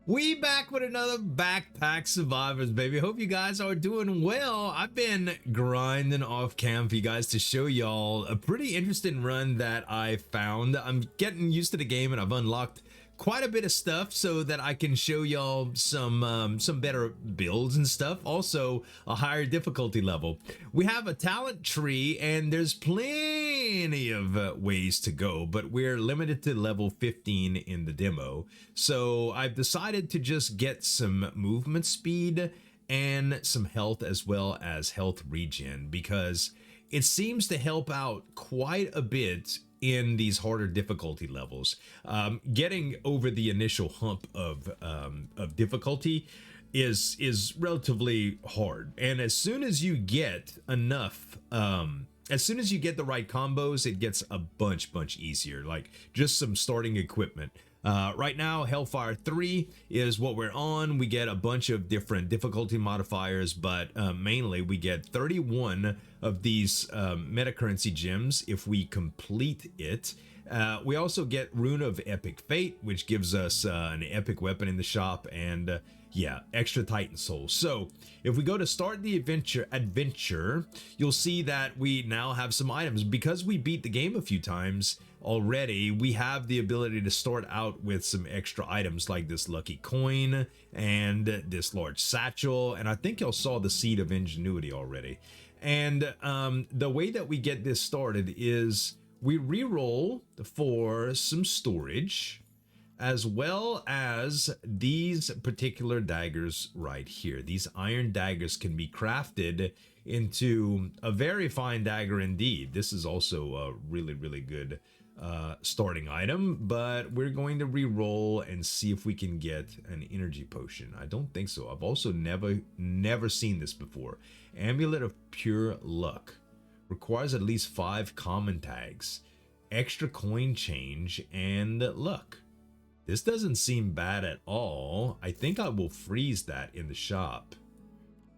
We back with another Backpack Survivors, baby. Hope you guys are doing well. I've been grinding off cam for you guys to show y'all a pretty interesting run that I found. I'm getting used to the game and I've unlocked quite a bit of stuff so that I can show y'all some better builds and stuff. Also, a higher difficulty level. We have a talent tree and there's plenty of ways to go, but we're limited to level 15 in the demo. So I've decided to just get some movement speed and some health as well as health regen because it seems to help out quite a bit in these harder difficulty levels. Getting over the initial hump of difficulty is relatively hard, and as soon as you get enough, as soon as you get the right combos, it gets a bunch easier. Like just some starting equipment. Right now, Hellfire 3 is what we're on. We get a bunch of different difficulty modifiers, but mainly we get 31 of these metacurrency gems if we complete it. We also get Rune of Epic Fate, which gives us an epic weapon in the shop, and yeah, extra Titan Souls. So if we go to start the adventure, you'll see that we now have some items. Because we beat the game a few times already, we have the ability to start out with some extra items like this lucky coin and this large satchel, and I think y'all saw the Seed of Ingenuity already. And the way that we get this started is we reroll for some storage, as well as these particular daggers right here. These iron daggers can be crafted into a very fine dagger indeed. This is also a really good starting item, but we're going to re-roll and see if we can get an energy potion. I don't think so. I've also never seen this before. Amulet of Pure Luck requires at least 5 common tags, extra coin change, and luck. This doesn't seem bad at all. I think I will freeze that in the shop.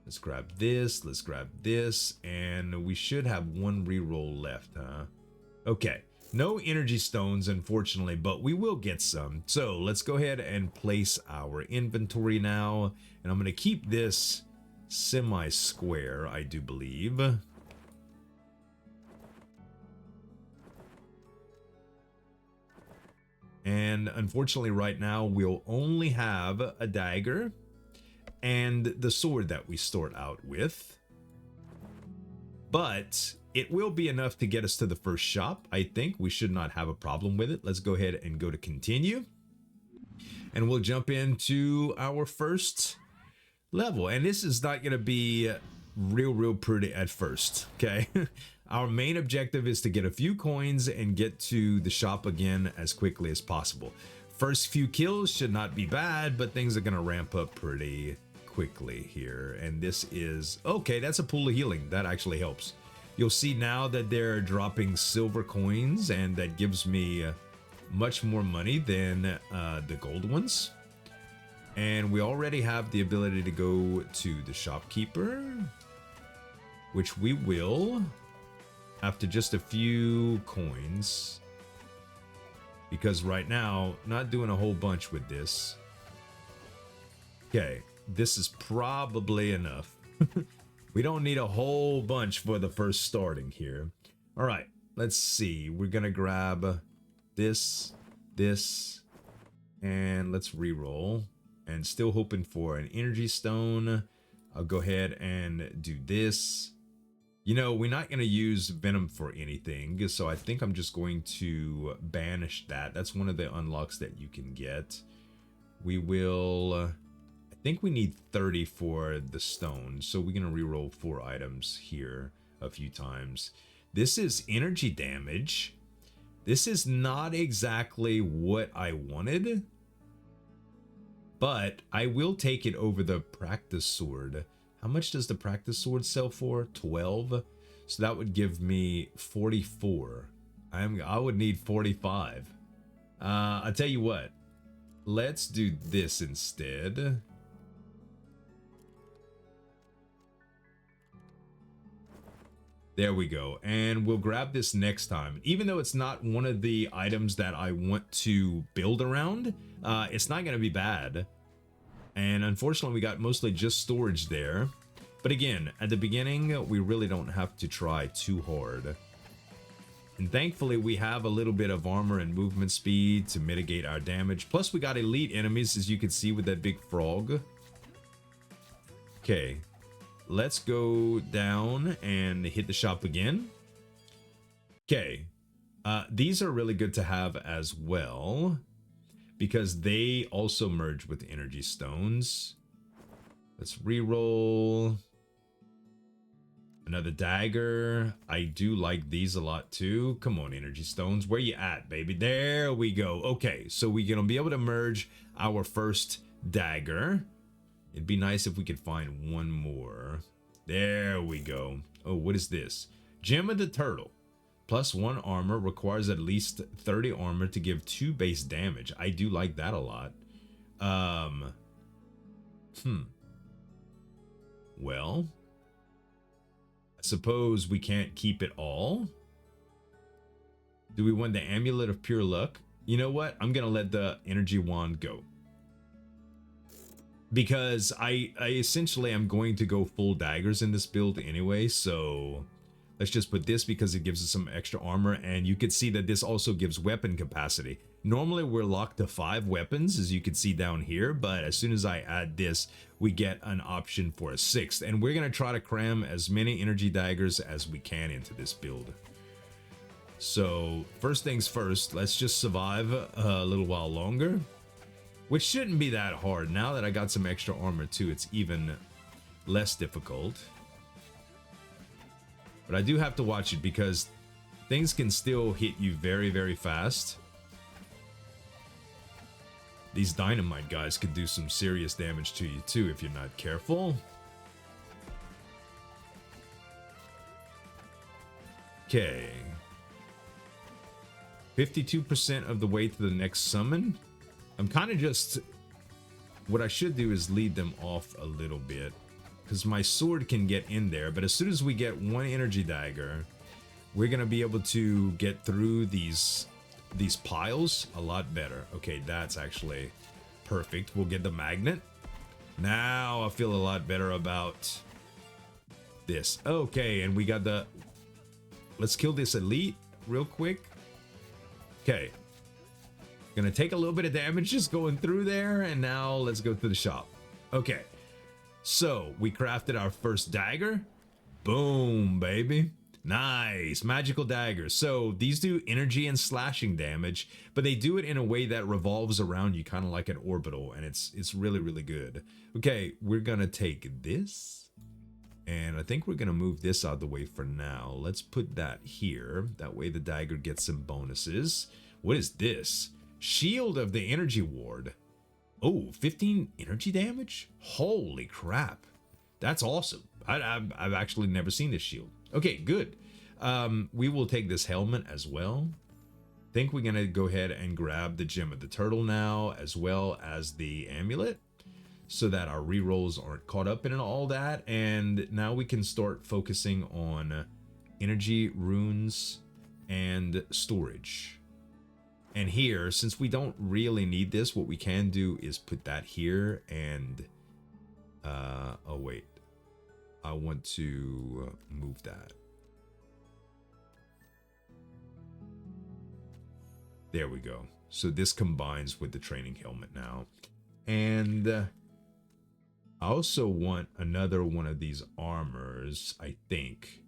Let's grab this, and we should have one reroll left, huh? Okay, no energy stones, unfortunately, but we will get some. So let's go ahead and place our inventory now, and I'm going to keep this semi-square, I do believe. And unfortunately right now we'll only have a dagger and the sword that we start out with. But it will be enough to get us to the first shop. I think we should not have a problem with it. Let's go ahead and go to continue. And we'll jump into our first level. And this is not going to be real pretty at first, okay? Our main objective is to get a few coins and get to the shop again as quickly as possible. First few kills should not be bad, but things are going to ramp up pretty quickly here. And this is, okay, that's a pool of healing. That actually helps. You'll see now that they're dropping silver coins, and that gives me much more money than the gold ones. And we already have the ability to go to the shopkeeper, which we will after just a few coins, because right now not doing a whole bunch with this. Okay, this is probably enough. We don't need a whole bunch for the first starting here. All right, let's see. We're gonna grab this, and let's re-roll. And still hoping for an energy stone. I'll go ahead and do this. You know, we're not going to use Venom for anything, so I think I'm just going to banish that. That's one of the unlocks that you can get. We will... I think we need 30 for the stone, so we're going to reroll 4 items here a few times. This is energy damage. This is not exactly what I wanted, but I will take it over the practice sword. How much does the practice sword sell for? 12. So that would give me 44. I would need 45. I'll tell you what. Let's do this instead. There we go. And we'll grab this next time. Even though it's not one of the items that I want to build around, it's not going to be bad. And unfortunately, we got mostly just storage there. But again, at the beginning, we really don't have to try too hard. And thankfully, we have a little bit of armor and movement speed to mitigate our damage. Plus, we got elite enemies, as you can see with that big frog. Okay, let's go down and hit the shop again. Okay, these are really good to have as well, because they also merge with energy stones. Let's reroll. Another dagger. I do like these a lot too. Come on, energy stones. Where you at, baby? There we go. Okay, so we're gonna be able to merge our first dagger. It'd be nice if we could find one more. There we go. Oh, what is this? Gem of the Turtle. +1 armor, requires at least 30 armor to give 2 base damage. I do like that a lot. Well, I suppose we can't keep it all. Do we want the Amulet of Pure Luck? You know what? I'm gonna let the energy wand go, because I essentially am going to go full daggers in this build anyway. So let's just put this, because it gives us some extra armor, and you can see that this also gives weapon capacity. Normally we're locked to 5 weapons, as you can see down here, but as soon as I add this, we get an option for a 6th, and we're gonna try to cram as many energy daggers as we can into this build. So first things first, let's just survive a little while longer, which shouldn't be that hard. Now that I got some extra armor too, it's even less difficult. But I do have to watch it, because things can still hit you very, very fast. These dynamite guys could do some serious damage to you too if you're not careful. Okay. 52% of the way to the next summon. I'm kind of just... What I should do is lead them off a little bit, because my sword can get in there, but as soon as we get 1 energy dagger, we're gonna be able to get through these piles a lot better. Okay, that's actually perfect. We'll get the magnet. Now I feel a lot better about this. Okay, and we got the... Let's kill this elite real quick. Okay. Gonna take a little bit of damage just going through there, and now let's go to the shop. Okay. So, we crafted our first dagger. Boom, baby. Nice. Magical daggers. So, these do energy and slashing damage, but they do it in a way that revolves around you, kind of like an orbital, and it's really, really good. Okay, we're gonna take this, and I think we're gonna move this out of the way for now. Let's put that here. That way the dagger gets some bonuses. What is this? Shield of the Energy Ward. Oh, 15 energy damage? Holy crap. That's awesome. I've actually never seen this shield. Okay, good. We will take this helmet as well. I think we're going to go ahead and grab the Gem of the Turtle now, as well as the amulet, so that our rerolls aren't caught up in all that. And now we can start focusing on energy, runes, and storage. And here, since we don't really need this, what we can do is put that here and... oh, wait. I want to move that. There we go. So this combines with the training helmet now. And I also want another one of these armors, I think.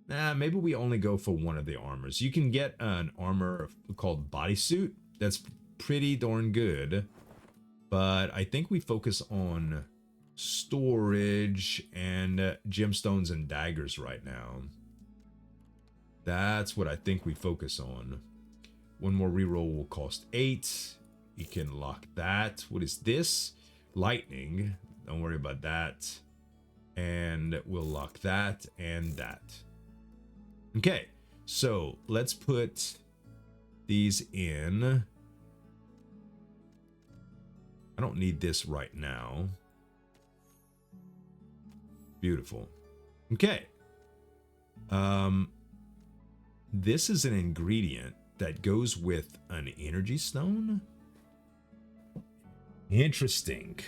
Nah, maybe we only go for one of the armors. You can get an armor called bodysuit. That's pretty darn good. But I think we focus on storage and gemstones and daggers right now. That's what I think we focus on. One more reroll will cost 8. You can lock that. What is this? Lightning. Don't worry about that. And we'll lock that and that. Okay, so let's put these in. I don't need this right now. Beautiful. Okay. This is an ingredient that goes with an energy stone. Interesting.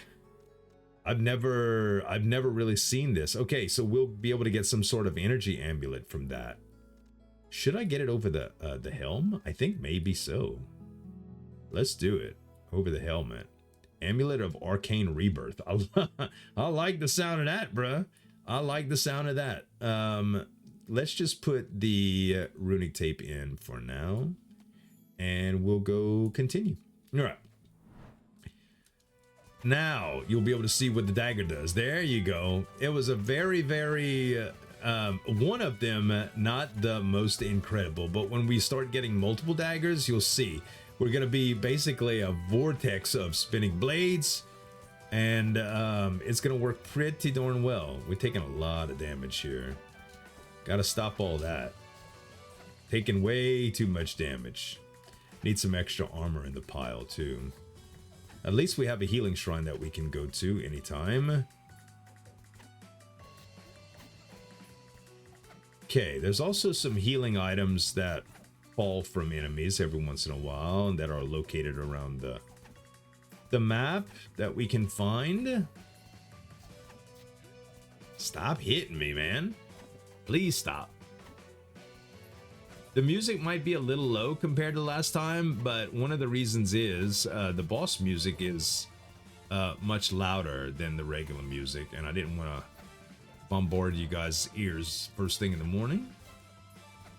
I've never really seen this. Okay, so we'll be able to get some sort of energy amulet from that. Should I get it over the helm? I think maybe so. Let's do it over the helmet. Amulet of Arcane Rebirth. I like the sound of that, bruh. I like the sound of that. Let's just put the runic tape in for now, and we'll go continue. All right. Now you'll be able to see what the dagger does. There you go. It was a very, very one of them, not the most incredible, but when we start getting multiple daggers, you'll see we're gonna be basically a vortex of spinning blades, and it's gonna work pretty darn well. We're taking a lot of damage here. Gotta stop all that. Taking way too much damage. Need some extra armor in the pile too. At least we have a healing shrine that we can go to anytime. Okay, there's also some healing items that fall from enemies every once in a while and that are located around the map that we can find. Stop hitting me, man. Please stop. The music might be a little low compared to last time, but one of the reasons is the boss music is much louder than the regular music, and I didn't want to bombard you guys' ears first thing in the morning.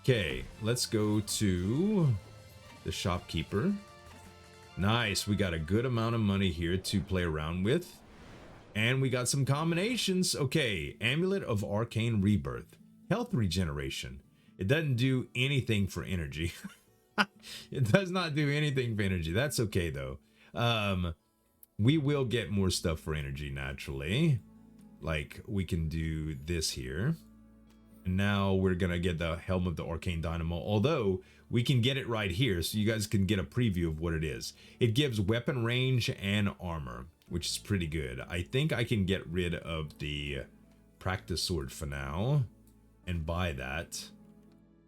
Okay, let's go to the shopkeeper. Nice, we got a good amount of money here to play around with, and we got some combinations. Okay, Amulet of Arcane Rebirth, health regeneration. It doesn't do anything for energy. It does not do anything for energy. That's okay though. We will get more stuff for energy naturally. Like we can do this here. And now we're gonna get the Helm of the Arcane Dynamo, although we can get it right here so you guys can get a preview of what it is. It gives weapon range and armor, which is pretty good. I think I can get rid of the practice sword for now and buy that.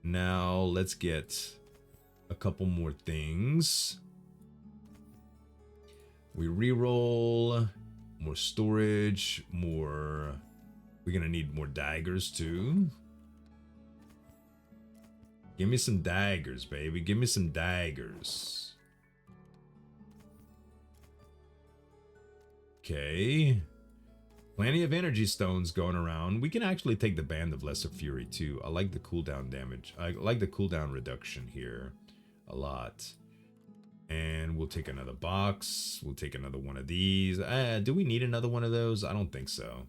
Now let's get a couple more things. We reroll, more storage, more. We're gonna need more daggers too. Give me some daggers, baby. Give me some daggers. Okay. Plenty of energy stones going around. We can actually take the Band of Lesser Fury too. I like the cooldown damage. I like the cooldown reduction here a lot. And we'll take another box. We'll take another one of these. Do we need another one of those? I don't think so.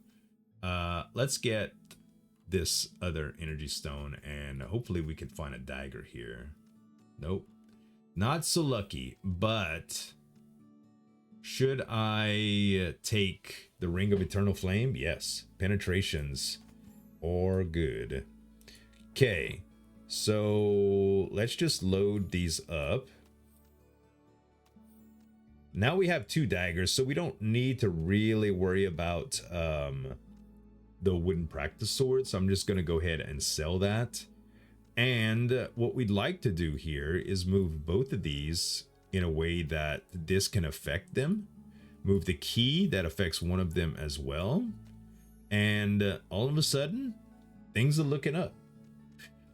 Let's get this other energy stone, and hopefully we can find a dagger here. Nope. Not so lucky, but should I take the Ring of Eternal Flame? Yes. Penetrations are good. Okay. So let's just load these up. Now we have 2 daggers, so we don't need to really worry about the wooden practice sword. So I'm just going to go ahead and sell that. And what we'd like to do here is move both of these in a way that this can affect them. Move the key that affects one of them as well. And all of a sudden, things are looking up.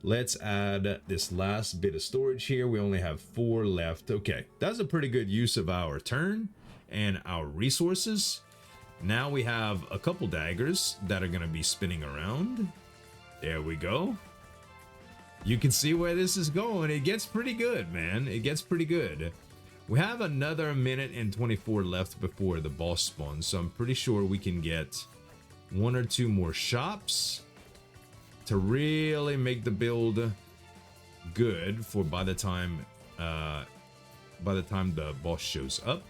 Let's add this last bit of storage here. We only have 4 left. Okay, that's a pretty good use of our turn and our resources. Now we have a couple daggers that are going to be spinning around. There we go. You can see where this is going. It gets pretty good, man. It gets pretty good. We have another minute and 24 left before the boss spawns, so I'm pretty sure we can get 1 or 2 more shops to really make the build good for by the time the boss shows up.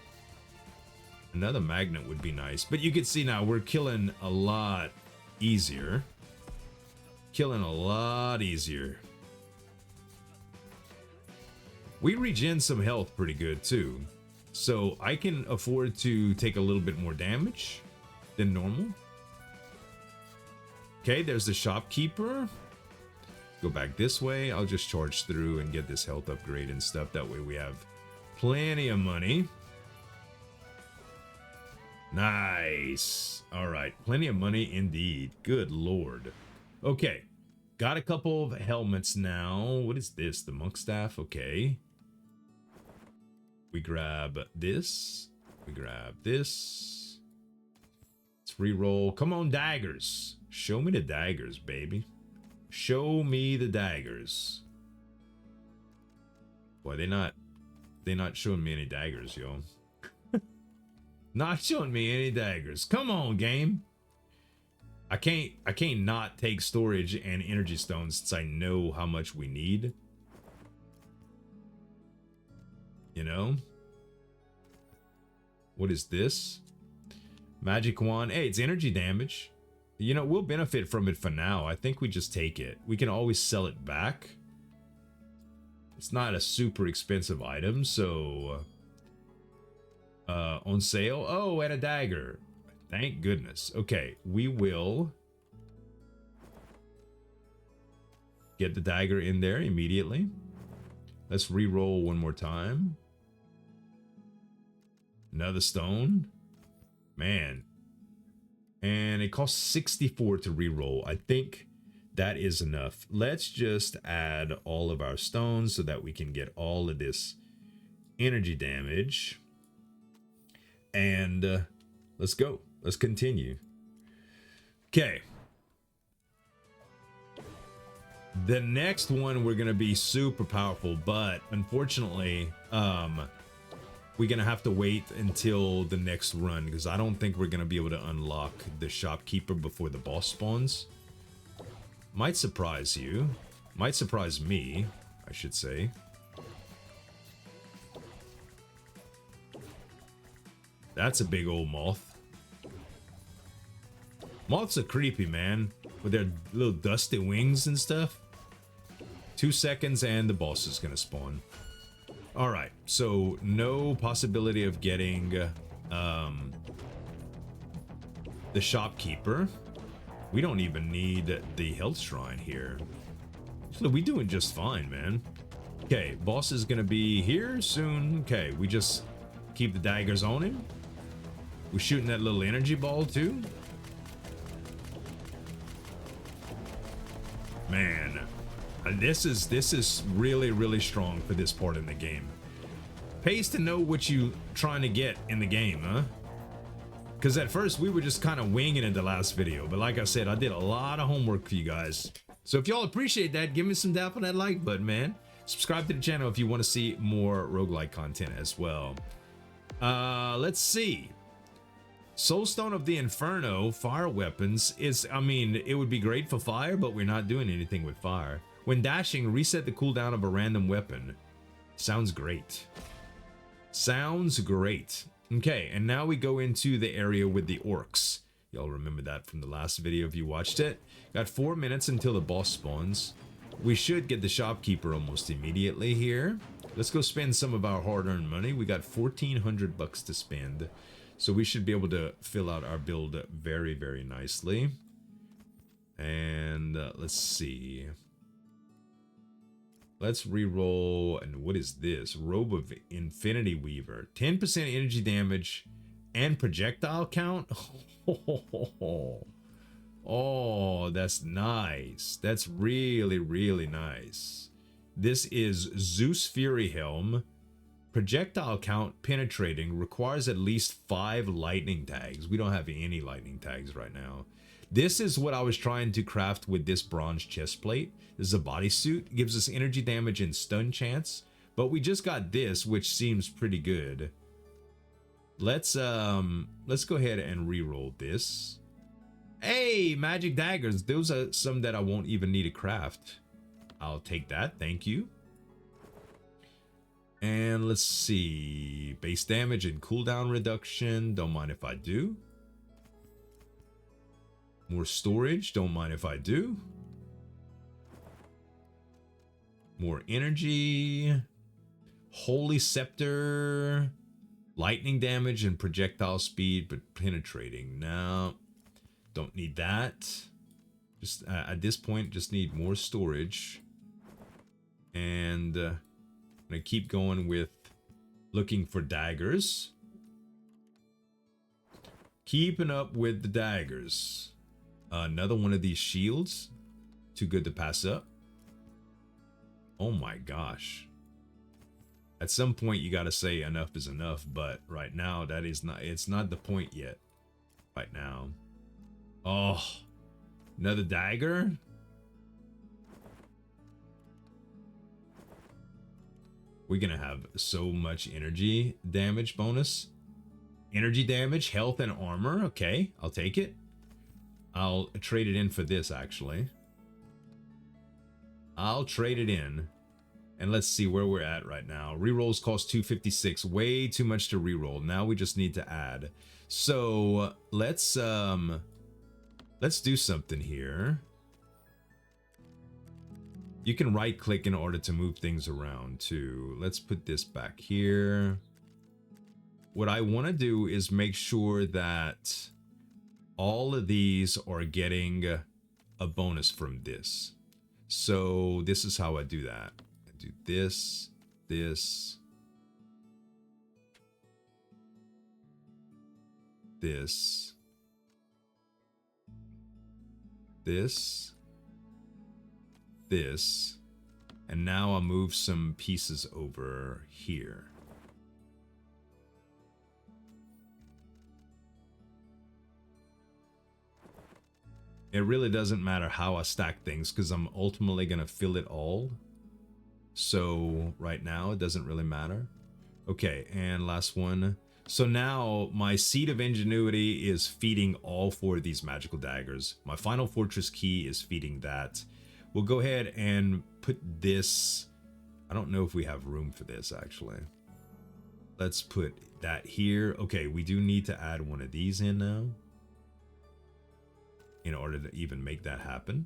Another magnet would be nice, but you can see now we're killing a lot easier. Killing a lot easier. We regen some health pretty good too, so I can afford to take a little bit more damage than normal. Okay, there's the shopkeeper. Go back this way. I'll just charge through and get this health upgrade and stuff. That way we have plenty of money. Nice. All right, plenty of money indeed. Good lord. Okay, got a couple of helmets now. What is this? The monk staff. Okay, we grab this. We grab this. Let's re-roll. Come on, daggers. Show me the daggers, baby. Show me the daggers. Boy, they're not showing me any daggers, yo. Not showing me any daggers. Come on, game. I can't not take storage and energy stones since I know how much we need. You know? What is this? Magic wand. Hey, it's energy damage. You know, we'll benefit from it for now. I think we just take it. We can always sell it back. It's not a super expensive item, so on sale. Oh, and a dagger. Thank goodness. Okay, we will get the dagger in there immediately. Let's re-roll one more time. Another stone. Man. And it costs 64 to re-roll. I think that is enough. Let's just add all of our stones so that we can get all of this energy damage. And let's go. Let's continue. Okay. The next one, we're going to be super powerful, but unfortunately, we're going to have to wait until the next run because I don't think we're going to be able to unlock the shopkeeper before the boss spawns. Might surprise you. Might surprise me, I should say. That's a big old moth. Moths are creepy, man. With their little dusty wings and stuff. 2 seconds and the boss is gonna spawn. Alright, so no possibility of getting the shopkeeper. We don't even need the health shrine here. So we doing just fine, man. Okay, boss is gonna be here soon. Okay, we just keep the daggers on him. We're shooting that little energy ball too. Man, this is really strong for this part in the game. Pays to know what you trying to get in the game, huh? Because at first we were just kind of winging it the last video, but like I said, I did a lot of homework for you guys. So if y'all appreciate that, give me some dap on that like button, man. Subscribe to the channel if you want to see more roguelike content as well. Let's see. Soulstone of the Inferno, fire weapons is, I mean, it would be great for fire, but we're not doing anything with fire. When dashing, reset the cooldown of a random weapon. Sounds great. Sounds great. Okay, and now we go into the area with the orcs. Y'all remember that from the last video if you watched it. Got 4 minutes until the boss spawns. We should get the shopkeeper almost immediately here. Let's go spend some of our hard-earned money. We got 1,400 bucks to spend. So we should be able to fill out our build very nicely. And let's see. Let's re-roll. And what is this? Robe of Infinity Weaver. 10% energy damage and projectile count. Oh, that's nice. That's really nice. This is Zeus Fury Helm. Projectile count penetrating requires at least 5 lightning tags. We don't have any lightning tags right now. This is what I was trying to craft with this bronze chest plate. This is a bodysuit. It gives us energy damage and stun chance. But we just got this, which seems pretty good. Let's go ahead and re-roll this. Hey, magic daggers. Those are some that I won't even need to craft. I'll take that. Thank you. And let's see, base damage and cooldown reduction. Don't mind if I do. More storage. Don't mind if I do. More energy. Holy Scepter. Lightning damage and projectile speed, but penetrating. No, don't need that. Just at this point, just need more storage. And I'm gonna keep going with looking for daggers. Keeping up with the daggers. Another one of these shields. Too good to pass up. Oh my gosh. At some point you gotta say enough is enough, but right now that is not, it's not the point yet. Right now. Oh, another dagger? We're gonna have so much energy damage bonus. Energy damage, health, and armor. Okay, I'll take it. I'll trade it in for this, actually. I'll trade it in. And let's see where we're at right now. Rerolls cost 256. Way too much to reroll. Now we just need to add. So let's do something here. You can right click in order to move things around too. Let's put this back here. What I want to do is make sure that all of these are getting a bonus from this. So this is how I do that. I do this, this, this, this, this, and now I'll move some pieces over here. It really doesn't matter how I stack things because I'm ultimately going to fill it all. So right now it doesn't really matter. Okay, and last one. So now my Seed of Ingenuity is feeding all four of these magical daggers. My Final Fortress Key is feeding that. We'll go ahead and put this. I don't know if we have room for this actually. Let's put that here. Okay, we do need to add one of these in now in order to even make that happen.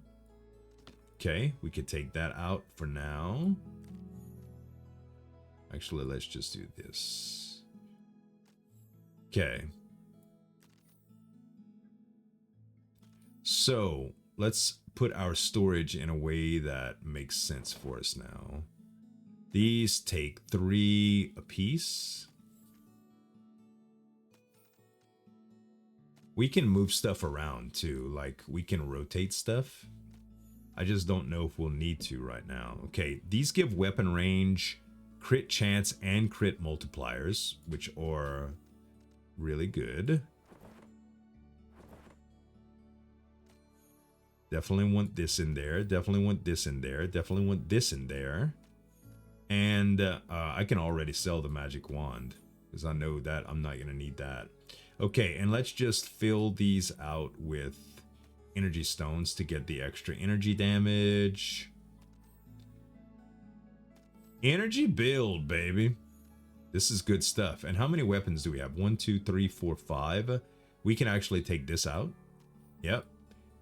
Okay, we could take that out for now. Actually, let's just do this. Okay. So let's put our storage in a way that makes sense for us now. These take 3 apiece. We can move stuff around too, like we can rotate stuff. I just don't know if we'll need to right now. Okay, these give weapon range, crit chance, and crit multipliers, which are really good. Definitely want this in there. Definitely want this in there. Definitely want this in there. And I can already sell the magic wand because I know that I'm not going to need that. Okay, and let's just fill these out with energy stones to get the extra energy damage. Energy build, baby. This is good stuff. And how many weapons do we have? 1, 2, 3, 4, 5. We can actually take this out. Yep.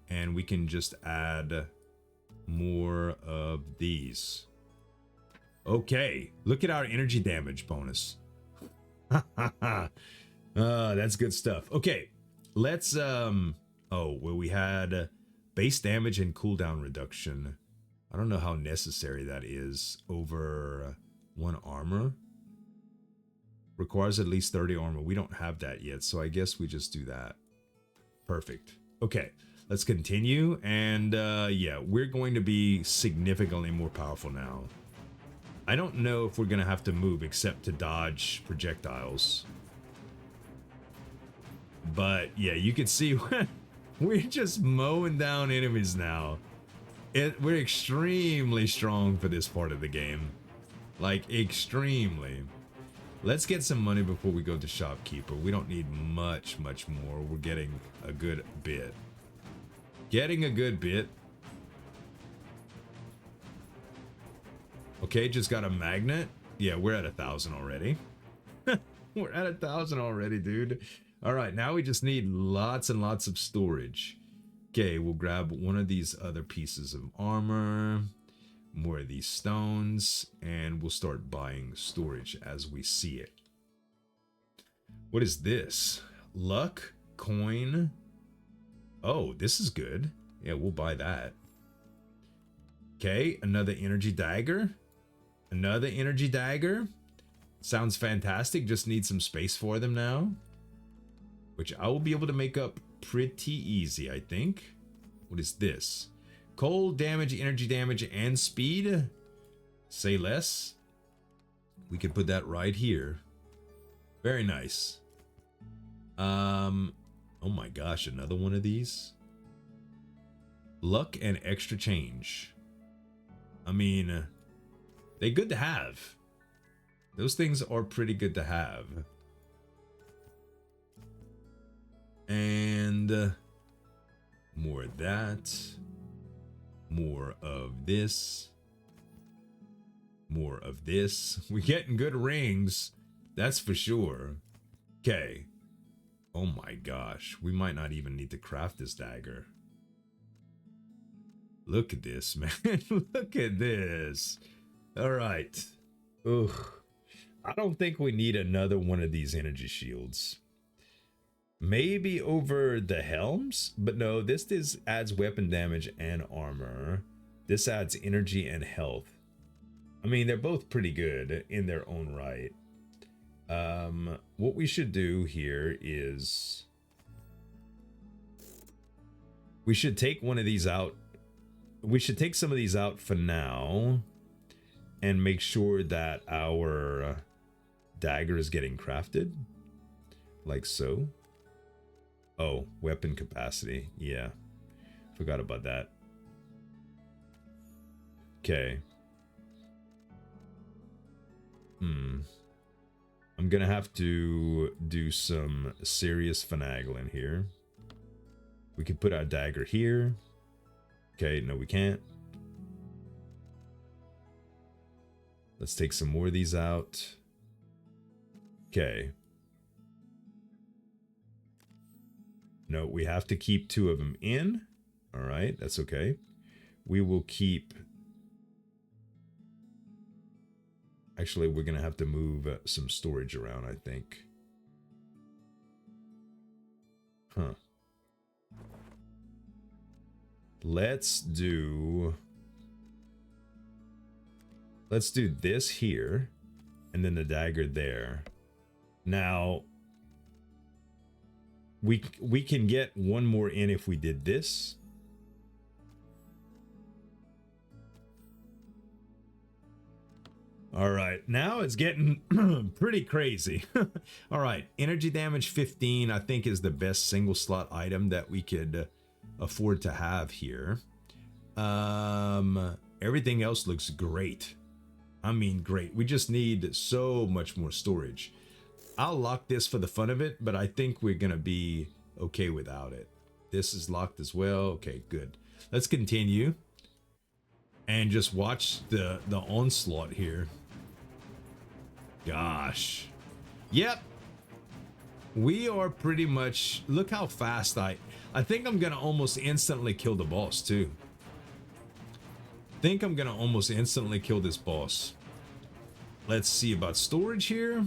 And we can just add more of these. Okay, look at our energy damage bonus. That's good stuff. Okay, let's oh, well, we had base damage and cooldown reduction. I don't know how necessary that is over 1 armor. Requires at least 30 armor. We don't have that yet, so I guess we just do that. Perfect. Okay, let's continue. And yeah, we're going to be significantly more powerful now. I don't know if we're going to have to move except to dodge projectiles. But yeah, you can see we're just mowing down enemies now. We're extremely strong for this part of the game. Like, extremely. Let's get some money before we go to shopkeeper. We don't need much more. We're getting a good bit. Getting a good bit. Okay, just got a magnet. Yeah, we're at 1,000 already. We're at 1,000 already, dude. All right, now we just need lots and lots of storage. Okay, we'll grab one of these other pieces of armor, more of these stones, and we'll start buying storage as we see it. What is this? Luck, coin. Oh, this is good. Yeah, we'll buy that. Okay, another energy dagger. Another energy dagger. Sounds fantastic. Just need some space for them now. which I will be able to make up pretty easy, I think. What is this? Cold damage, energy damage, and speed. Say less. We could put that right here. Very nice. Oh my gosh, another one of these. Luck and extra change. I mean, they're good to have. Those things are pretty good to have. And more of that. More of this. More of this. We're getting good rings. That's for sure. Okay. Oh my gosh. We might not even need to craft this dagger. Look at this, man. Look at this. All right. Ugh. I don't think we need another one of these energy shields. Maybe over the helms, but no, this adds weapon damage and armor. This adds energy and health. I mean, they're both pretty good in their own right. What we should do here is we should take one of these out. We should take some of these out for now and make sure that our dagger is getting crafted like so. Oh, weapon capacity. Yeah, forgot about that. Okay. I'm gonna have to do some serious finagling here. We could put our dagger here. Okay, no we can't. Let's take some more of these out. Okay. No, we have to keep 2 of them in. All right, that's okay. We will keep... Actually, we're going to have to move some storage around, I think. Huh. Let's do this here, and then the dagger there. Now, we can get one more in if we did this. All right, now it's getting pretty crazy. All right, energy damage 15, I think is the best single slot item that we could afford to have here. Everything else looks great. I mean, great. We just need so much more storage. I'll lock this for the fun of it, but I think we're gonna be okay without it. This is locked as well. Okay, good. Let's continue and just watch the onslaught here. Gosh. Yep. We are pretty much, look how fast I think I'm gonna almost instantly kill the boss too. Think I'm gonna almost instantly kill this boss. Let's see about storage here.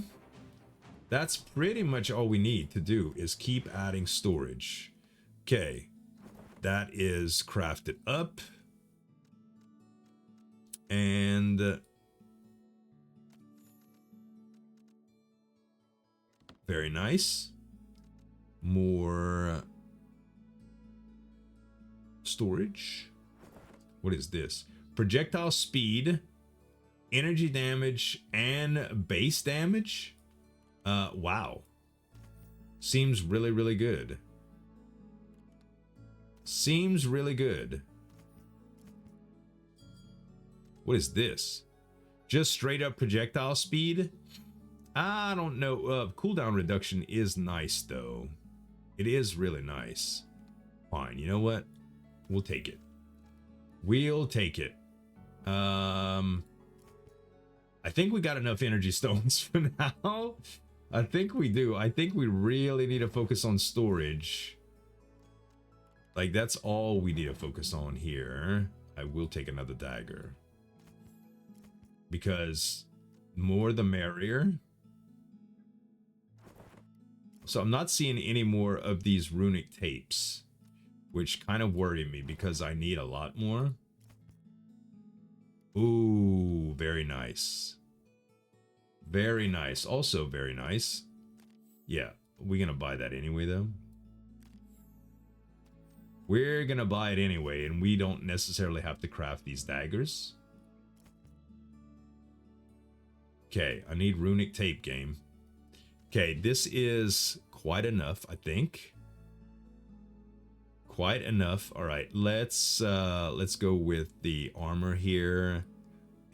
That's pretty much all we need to do is keep adding storage. Okay, that is crafted up. And very nice. More storage. What is this? Projectile speed, energy damage, and base damage. Wow. Seems really, really good. Seems really good. What is this? Just straight up projectile speed? I don't know. Cooldown reduction is nice though. It is really nice. Fine, you know what? We'll take it. We'll take it. I think we got enough energy stones for now. I think we do. I think we really need to focus on storage. Like, that's all we need to focus on here. I will take another dagger. Because more the merrier. So I'm not seeing any more of these runic tapes, which kind of worry me because I need a lot more. Ooh, very nice. Very nice. Also very nice. Yeah, we're gonna buy that anyway, though. We're gonna buy it anyway, and we don't necessarily have to craft these daggers. Okay, I need runic tape, game. Okay, this is quite enough, I think. Quite enough. All right, let's go with the armor here,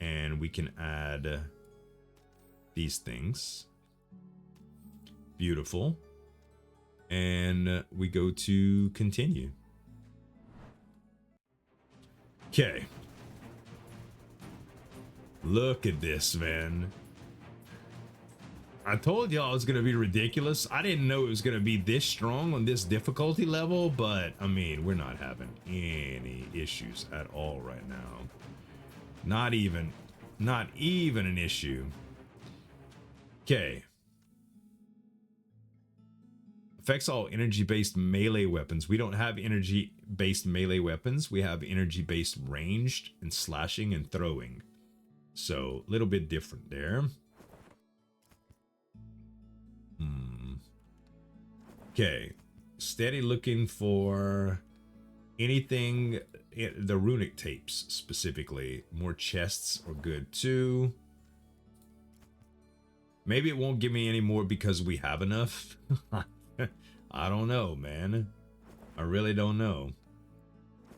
and we can add these things. Beautiful. And we go to continue. Okay. Look at this, man. I told y'all it was going to be ridiculous. I didn't know it was going to be this strong on this difficulty level, but I mean, we're not having any issues at all right now. Not even an issue. Okay. Affects all energy-based melee weapons. We don't have energy-based melee weapons. We have energy-based ranged and slashing and throwing. So, a little bit different there. Okay, steady looking for anything, the runic tapes specifically. More chests are good too. Maybe it won't give me any more because we have enough. I don't know, man. I really don't know.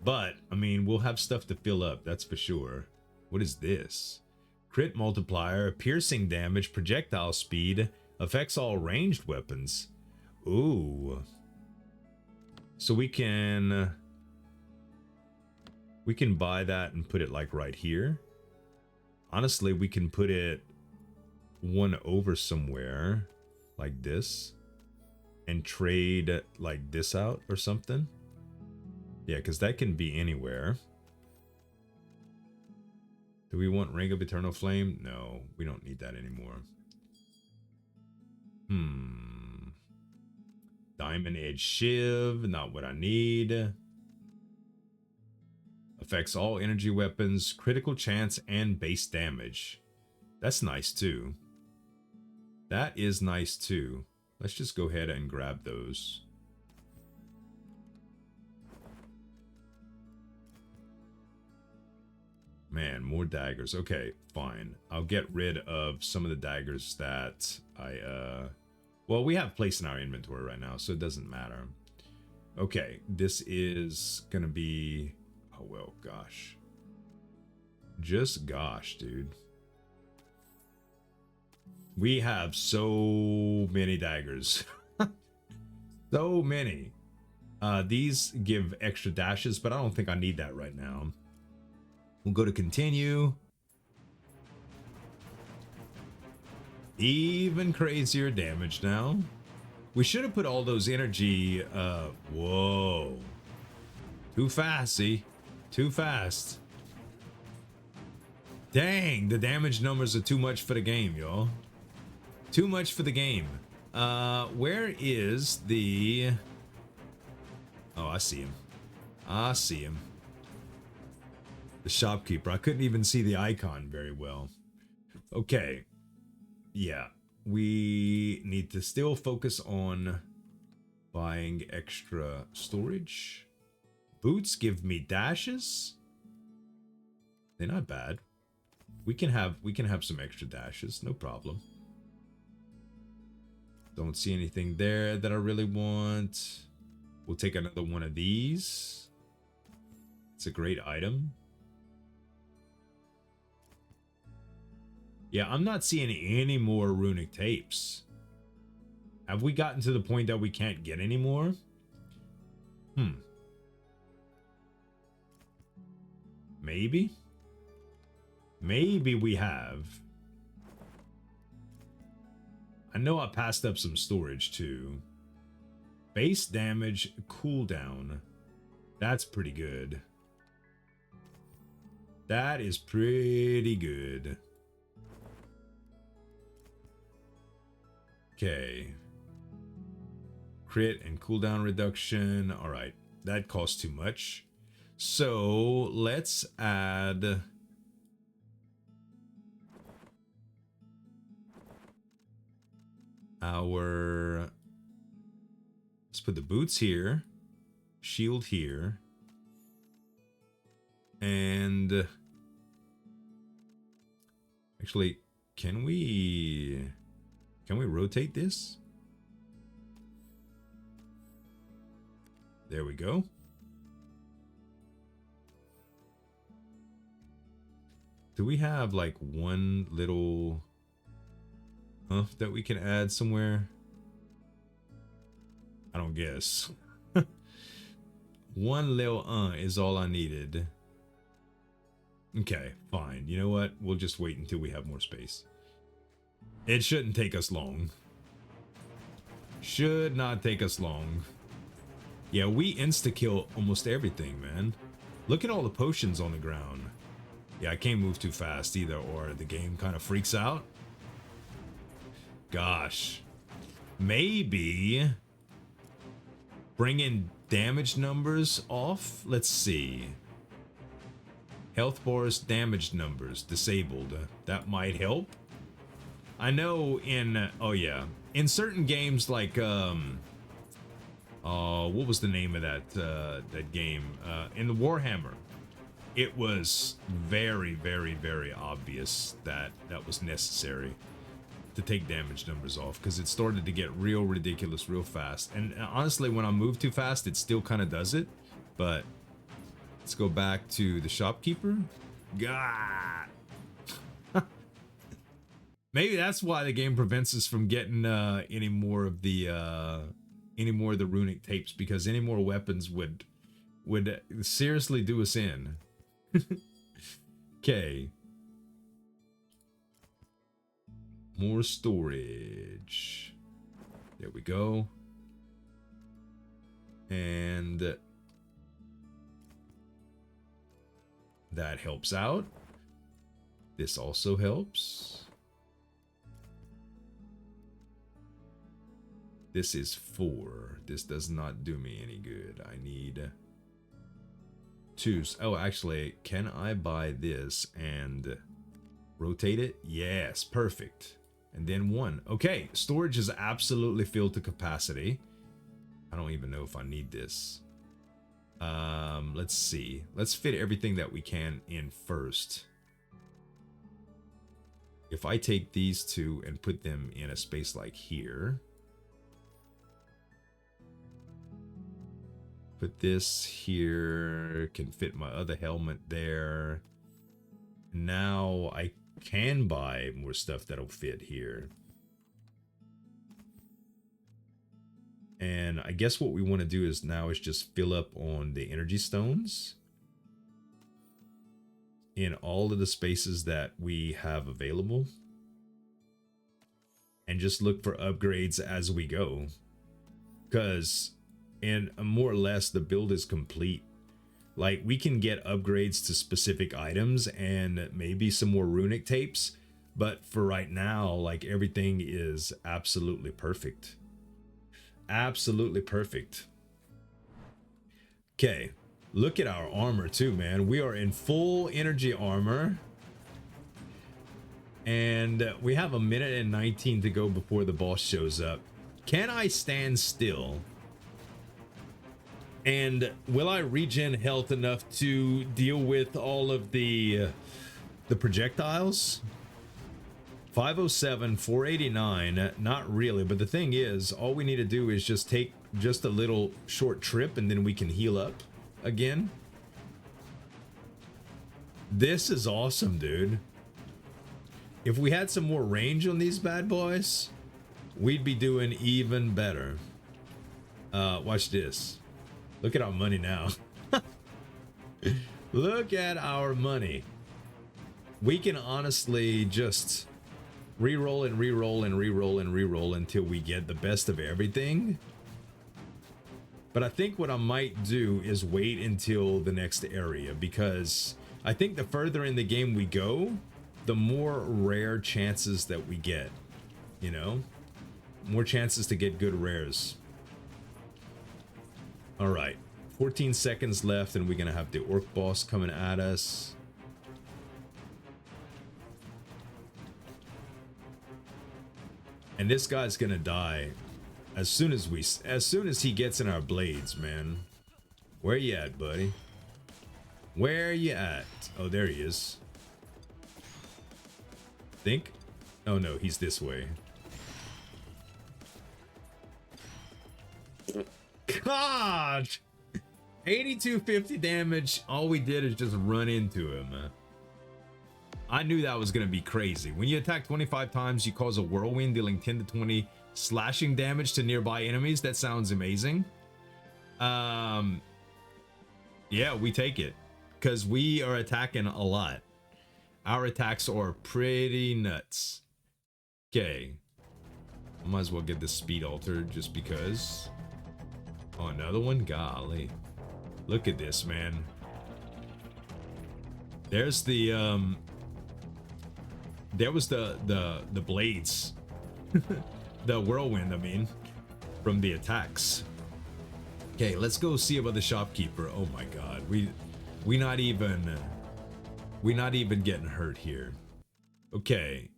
But, I mean, we'll have stuff to fill up, that's for sure. What is this? Crit multiplier, piercing damage, projectile speed, affects all ranged weapons. Ooh. So we can buy that and put it like right here. Honestly, we can put it one over somewhere like this and trade like this out or something. Yeah, because that can be anywhere. Do we want Ring of Eternal Flame? No, we don't need that anymore. Diamond Edge Shiv, not what I need. Affects all energy weapons, critical chance, and base damage. That's nice too. That is nice too. Let's just go ahead and grab those. Man, more daggers. Okay, fine. I'll get rid of some of the daggers that well, we have placed in our inventory right now, so it doesn't matter. Okay, this is gonna be... Oh, well, gosh. Just gosh, dude. We have so many daggers. So many. These give extra dashes, but I don't think I need that right now. We'll go to continue. Even crazier damage now. We should have put all those energy, whoa. Too fast, see? Too fast. Dang, the damage numbers are too much for the game, y'all. Too much for the game. Where is the... Oh, I see him. I see him. The shopkeeper. I couldn't even see the icon very well. Okay. Yeah, we need to still focus on buying extra storage. Boots give me dashes. They're not bad. We can have some extra dashes, no problem. Don't see anything there that I really want. We'll take another one of these. It's a great item. Yeah, I'm not seeing any more runic tapes. Have we gotten to the point that we can't get any more? Maybe? Maybe we have. I know I passed up some storage too. Base damage cooldown. That's pretty good. That is pretty good. Okay. Crit and cooldown reduction. All right. That costs too much. So let's add our Let's put the boots here, shield here, and actually, can we rotate this? There we go. Do we have like one little that we can add somewhere? I don't guess. One little is all I needed. Okay, fine. You know what? We'll just wait until we have more space. It shouldn't take us long. Should not take us long. Yeah, we insta-kill almost everything, man. Look at all the potions on the ground. Yeah, I can't move too fast either, or the game kind of freaks out. Gosh. Maybe bringing damage numbers off? Let's see. Health bars, damage numbers disabled. That might help. I know in, oh yeah, in certain games like, what was the name of that game? In the Warhammer, it was very, very, very obvious that that was necessary to take damage numbers off, because it started to get real ridiculous real fast. And honestly, when I move too fast, it still kind of does it. But let's go back to the shopkeeper. God. Maybe that's why the game prevents us from getting any more of the runic tapes, because any more weapons would seriously do us in. Okay. More storage. There we go. And that helps out. This also helps. This is 4. This does not do me any good. I need 2. Oh, actually, can I buy this and rotate it? Yes, perfect. And then 1. Okay, storage is absolutely filled to capacity. I don't even know if I need this. Let's see. Let's fit everything that we can in first. If I take these 2 and put them in a space like here. Put this here, can fit my other helmet there. Now I can buy more stuff that'll fit here. And I guess what we want to do is now is just fill up on the energy stones in all of the spaces that we have available. And just look for upgrades as we go. Because and more or less the build is complete. Like, we can get upgrades to specific items and maybe some more runic tapes, but for right now, like, everything is absolutely perfect. Absolutely perfect. Okay, look at our armor too, man. We are in full energy armor, and we have 1:19 to go before the boss shows up. Can I stand still? And will I regen health enough to deal with all of the projectiles? 507, 489, not really. But the thing is, all we need to do is just take just a little short trip and then we can heal up again. This is awesome, dude. If we had some more range on these bad boys, we'd be doing even better. Watch this. Look at our money now. Look at our money. We can honestly just re-roll and re-roll and re-roll and re-roll until we get the best of everything. But I think what I might do is wait until the next area, because I think the further in the game we go, the more rare chances that we get, you know? More chances to get good rares. All right, 14 seconds left, and we're gonna have the orc boss coming at us. And this guy's gonna die As soon as he gets in our blades, man. Where you at, buddy? Where you at? Oh, there he is. Think? Oh no, he's this way. God! 8250 damage. All we did is just run into him. I knew that was gonna be crazy. When you attack 25 times, you cause a whirlwind, dealing 10 to 20 slashing damage to nearby enemies. That sounds amazing. Yeah, we take it because we are attacking a lot. Our attacks are pretty nuts. Okay, I might as well get this speed altered just because. Oh, another one? Golly, look at this, man. There's the there was the blades. The whirlwind, I mean, from the attacks. Okay, let's go see about the shopkeeper. Oh my god, we not even getting hurt here. Okay,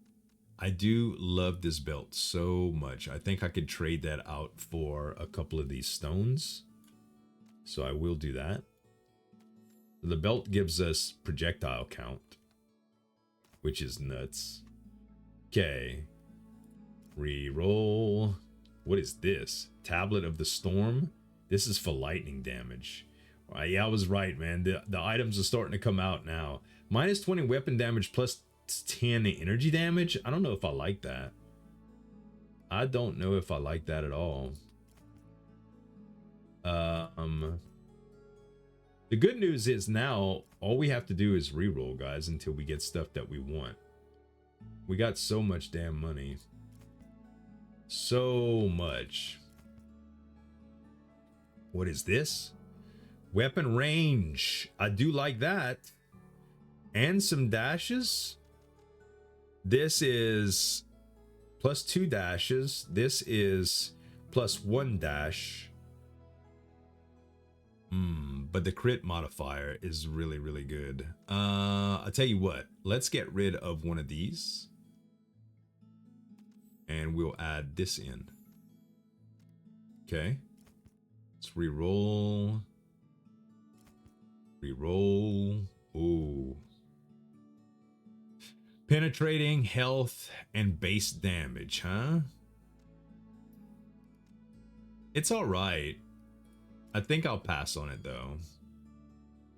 I do love this belt so much. I think I could trade that out for a couple of these stones, so I will do that. The belt gives us projectile count, which is nuts. Okay, reroll. What is this? Tablet of the Storm. This is for lightning damage. Yeah, I was right, man. The items are starting to come out now. Minus 20 weapon damage, plus 10 energy damage. I don't know if I like that. I don't know if I like that at all. The good news is now all we have to do is reroll, guys, until we get stuff that we want. We got so much damn money. So much. What is this? Weapon range. I do like that. And some dashes. This is plus 2 dashes. This is plus 1 dash. But the crit modifier is really, really good. I'll tell you what. Let's get rid of one of these. And we'll add this in. Okay. Let's reroll. Reroll. Ooh. Penetrating, health, and base damage, huh? It's alright. I think I'll pass on it though.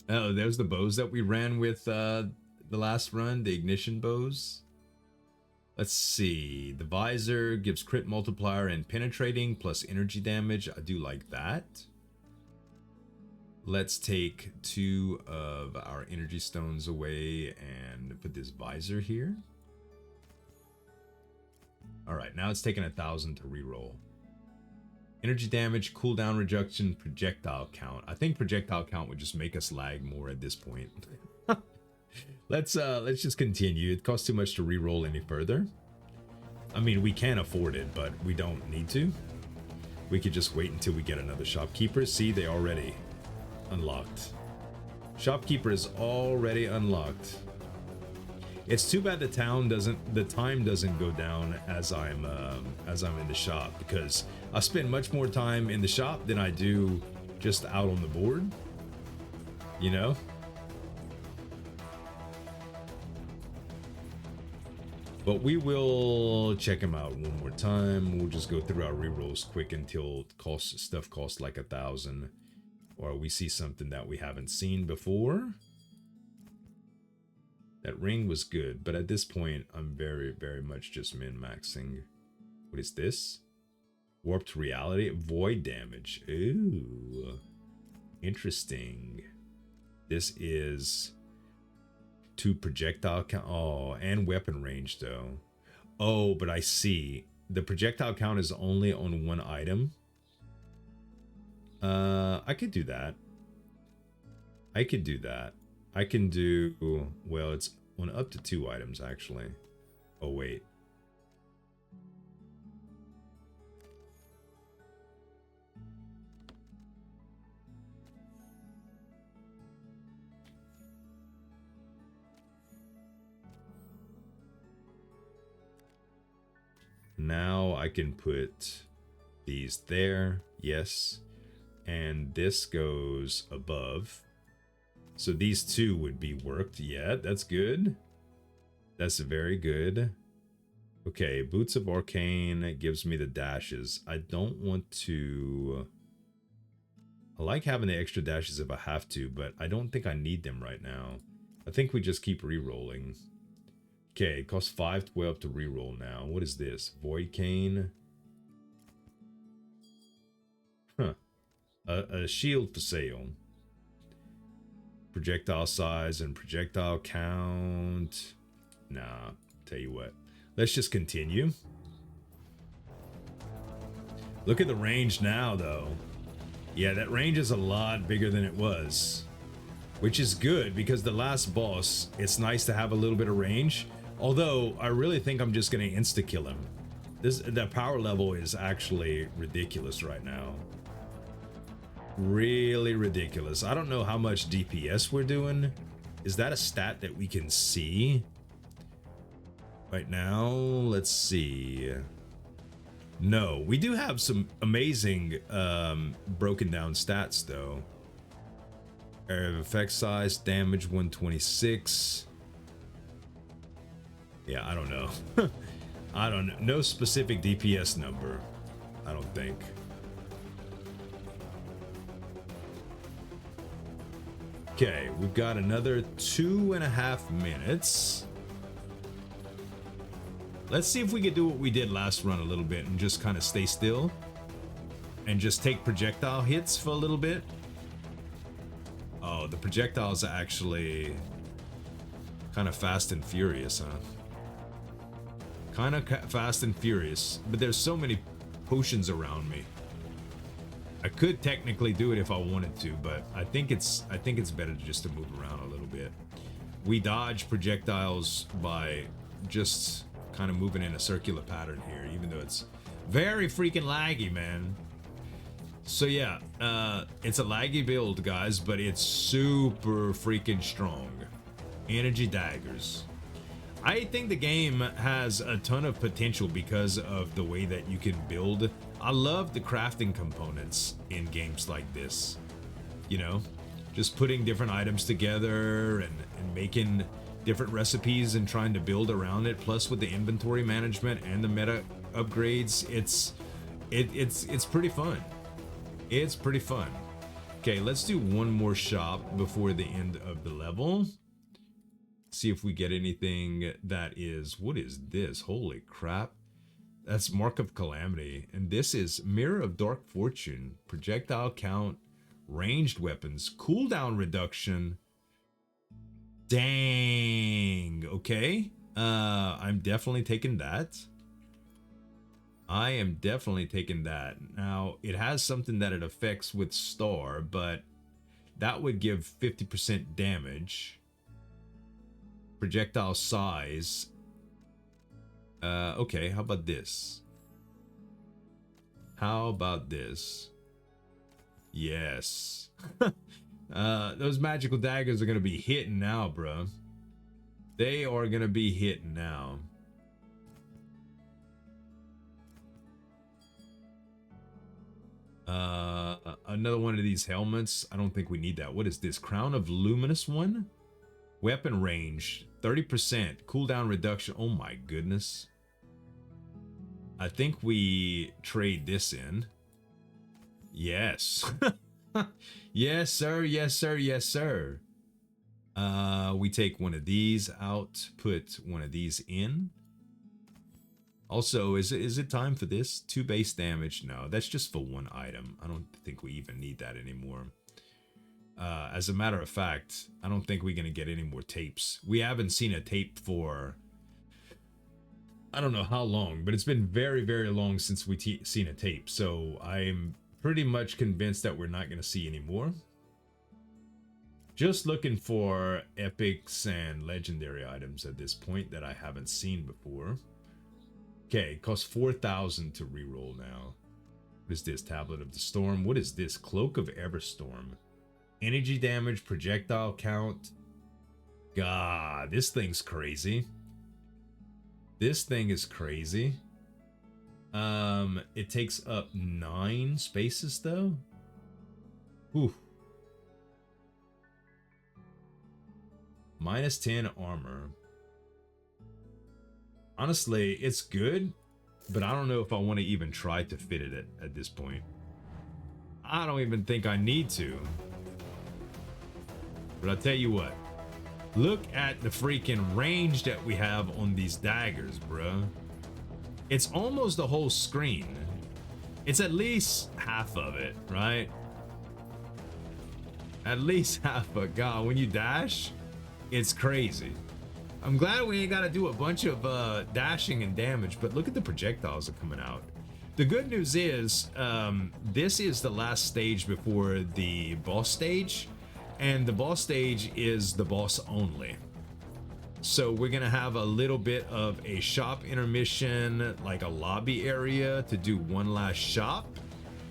Oh, there's the bows that we ran with the last run, the ignition bows. Let's see. The visor gives crit multiplier and penetrating plus energy damage. I do like that. Let's take 2 of our energy stones away and put this visor here. All right, now it's taking 1,000 to reroll. Energy damage, cooldown reduction, projectile count. I think projectile count would just make us lag more at this point. Let's just continue. It costs too much to reroll any further. I mean, we can afford it, but we don't need to. We could just wait until we get another shopkeeper. See, they already unlocked. Shopkeeper is already unlocked. It's too bad the time doesn't go down as I'm in the shop, because I spend much more time in the shop than I do just out on the board. You know? But we will check him out one more time. We'll just go through our rerolls quick until stuff costs like 1,000. Or we see something that we haven't seen before. That ring was good, but at this point, I'm very, very much just min-maxing. What is this? Warped reality? Void damage. Ooh. Interesting. This is... 2 projectile count. Oh, and weapon range, though. Oh, but I see. The projectile count is only on 1 item. I could do that. I could do that. I can do... Well, it's on up to 2 items, actually. Oh, wait. Now I can put these there. Yes. And this goes above. So these two would be worked. Yeah, that's good. That's very good. Okay, Boots of Arcane gives me the dashes. I don't want to... I like having the extra dashes if I have to, but I don't think I need them right now. I think we just keep re-rolling. Okay, it costs 512 to re-roll now. What is this? Void Cane? Huh. A shield for sale. Projectile size and projectile count. Nah, tell you what. Let's just continue. Look at the range now, though. Yeah, that range is a lot bigger than it was. Which is good, because the last boss, it's nice to have a little bit of range. Although, I really think I'm just going to insta-kill him. The power level is actually ridiculous right now. Really ridiculous. I don't know how much DPS we're doing. Is that a stat that we can see? Right now, let's see. No, we do have some amazing broken down stats though. Area of effect size, damage 126. Yeah, I don't know. I don't know. No specific DPS number, I don't think. Okay, we've got another 2.5 minutes. Let's see if we can do what we did last run a little bit and just kind of stay still and just take projectile hits for a little bit. Oh, the projectiles are actually kind of fast and furious, huh? Kind of fast and furious, but there's so many potions around me. I could technically do it if I wanted to, but I think it's better just to move around a little bit. We dodge projectiles by just kind of moving in a circular pattern here, even though it's very freaking laggy, man. So yeah, it's a laggy build, guys, but it's super freaking strong. Energy daggers. I think the game has a ton of potential because of the way that you can build. I love the crafting components in games like this. You know, just putting different items together and making different recipes and trying to build around it. Plus with the inventory management and the meta upgrades, it's pretty fun. It's pretty fun. Okay, let's do one more shop before the end of the level. See if we get anything that is... What is this? Holy crap. That's Mark of Calamity. And this is Mirror of Dark Fortune. Projectile count. Ranged weapons. Cooldown reduction. Dang. Okay. I'm definitely taking that. I am definitely taking that. Now, it has something that it affects with Star, but that would give 50% damage. Projectile size. Okay, how about this? How about this? Yes. Those magical daggers are gonna be hitting now, bro. They are gonna be hitting now. Another one of these helmets. I don't think we need that. What is this? Crown of Luminous one? Weapon range, 30%. Cooldown reduction. Oh my goodness. I think we trade this in. Yes. Yes, sir. Yes, sir. Yes, sir. We take one of these out, put one of these in. Also, is it time for this? 2 base damage? No, that's just for one item. I don't think we even need that anymore. As a matter of fact, I don't think we're going to get any more tapes. We haven't seen a tape for... I don't know how long, but it's been very, very long since we seen a tape. So I'm pretty much convinced that we're not going to see any more. Just looking for epics and legendary items at this point that I haven't seen before. Okay, it costs 4,000 to reroll now. What is this? Tablet of the Storm. What is this? Cloak of Everstorm. Energy damage, projectile count. God, this thing's crazy. This thing is crazy. It takes up 9 spaces though. Ooh. Minus 10 armor. Honestly, it's good, but I don't know if I want to even try to fit it at this point. I don't even think I need to. But I'll tell you what. Look at the freaking range that we have on these daggers, bruh. It's almost the whole screen. It's at least half of it, right? At least half, but God, when you dash, it's crazy. I'm glad we ain't got to do a bunch of dashing and damage, but look at the projectiles that are coming out. The good news is, this is the last stage before the boss stage, and the boss stage is the boss only. So we're gonna have a little bit of a shop intermission, like a lobby area to do one last shop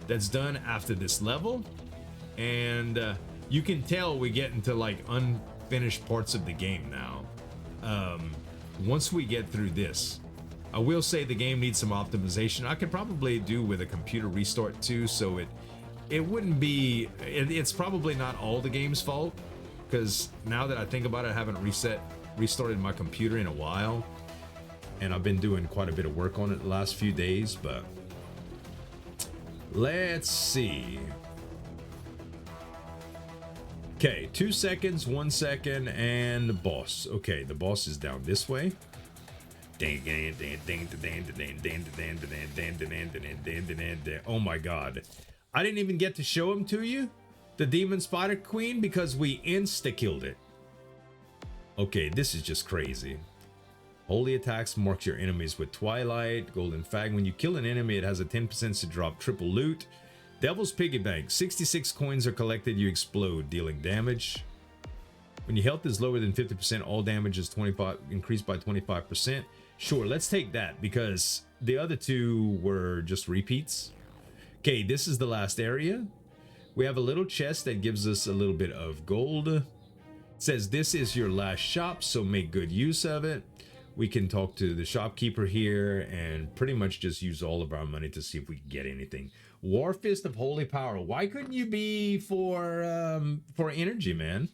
that's done after this level. And you can tell we get into like unfinished parts of the game now. Once we get through this, I will say the game needs some optimization. I could probably do with a computer restart too, so it wouldn't be, it's probably not all the game's fault, because now that I think about it, I haven't restarted my computer in a while, and I've been doing quite a bit of work on it the last few days. But let's see. Okay, 2 seconds, 1 second, and the boss. Okay, the boss is down this way. Oh my God. I didn't even get to show him to you, the Demon Spider Queen, because we insta-killed it. Okay, this is just crazy. Holy attacks marks your enemies with Twilight. Golden Fag. When you kill an enemy, it has a 10% to drop triple loot. Devil's Piggy Bank. 66 coins are collected, you explode, dealing damage. When your health is lower than 50%, all damage is increased by 25%. Sure, let's take that, because the other two were just repeats. Okay, this is the last area. We have a little chest that gives us a little bit of gold. It says this is your last shop, so make good use of it. We can talk to the shopkeeper here and pretty much just use all of our money to see if we can get anything. War Fist of Holy Power. Why couldn't you be for energy, man?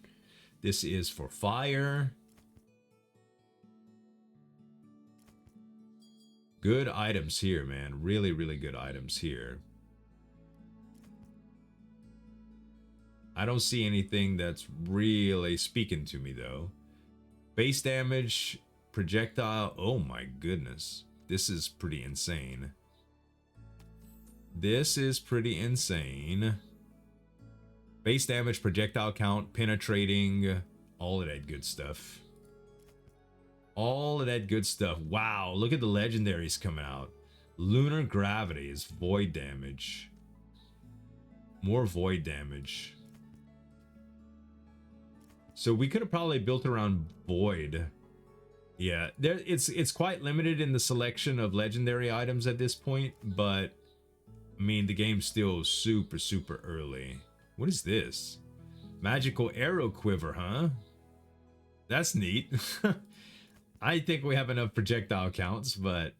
This is for fire. Good items here, man. Really, really good items here. I don't see anything that's really speaking to me, though. Base damage, projectile. Oh my goodness. This is pretty insane. This is pretty insane. Base damage, projectile count, penetrating, all of that good stuff. All of that good stuff. Wow, look at the legendaries coming out. Lunar Gravity is void damage. More void damage. So we could have probably built around void. Yeah, it's quite limited in the selection of legendary items at this point, but I mean, the game's still super, super early. What is this? Magical arrow quiver, huh? That's neat. I think we have enough projectile counts, but...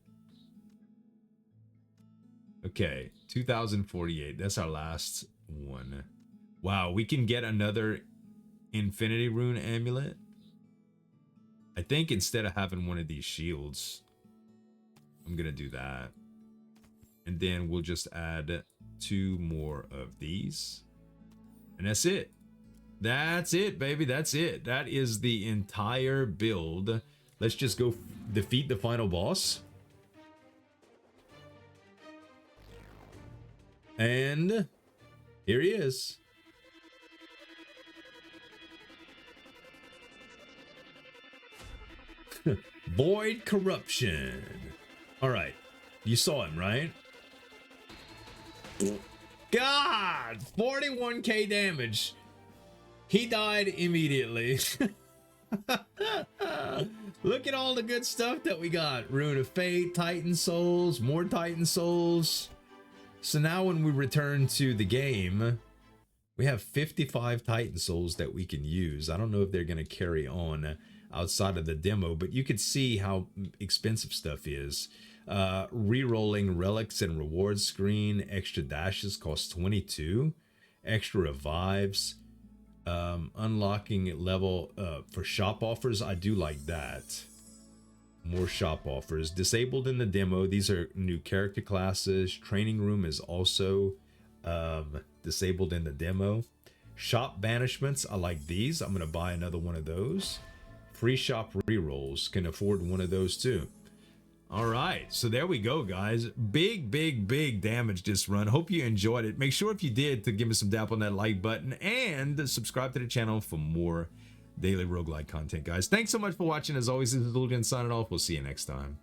Okay, 2048. That's our last one. Wow, we can get another Infinity Rune amulet. I think instead of having one of these shields, I'm gonna do that. And then we'll just add 2 more of these. And that's it. That's it, baby. That's it. That is the entire build. Let's just go defeat the final boss. And here he is. Void Corruption. All right. You saw him, right? God, 41k damage. He died immediately. Look at all the good stuff that we got. Rune of Fate, Titan Souls, more Titan Souls. So now when we return to the game, we have 55 Titan Souls that we can use. I don't know if they're going to carry on outside of the demo, but you could see how expensive stuff is. Re-rolling relics and rewards screen. Extra dashes cost 22. Extra revives. Unlocking level for shop offers. I do like that. More shop offers. Disabled in the demo. These are new character classes. Training room is also disabled in the demo. Shop banishments. I like these. I'm gonna buy another one of those. Free shop rerolls. Can afford one of those too. All right, so there we go, guys. Big damage this run. Hope you enjoyed it. Make sure if you did to give me some dap on that like button and subscribe to the channel for more daily roguelike content, guys. Thanks so much for watching. As always, this is Zueljin signing off. We'll see you next time.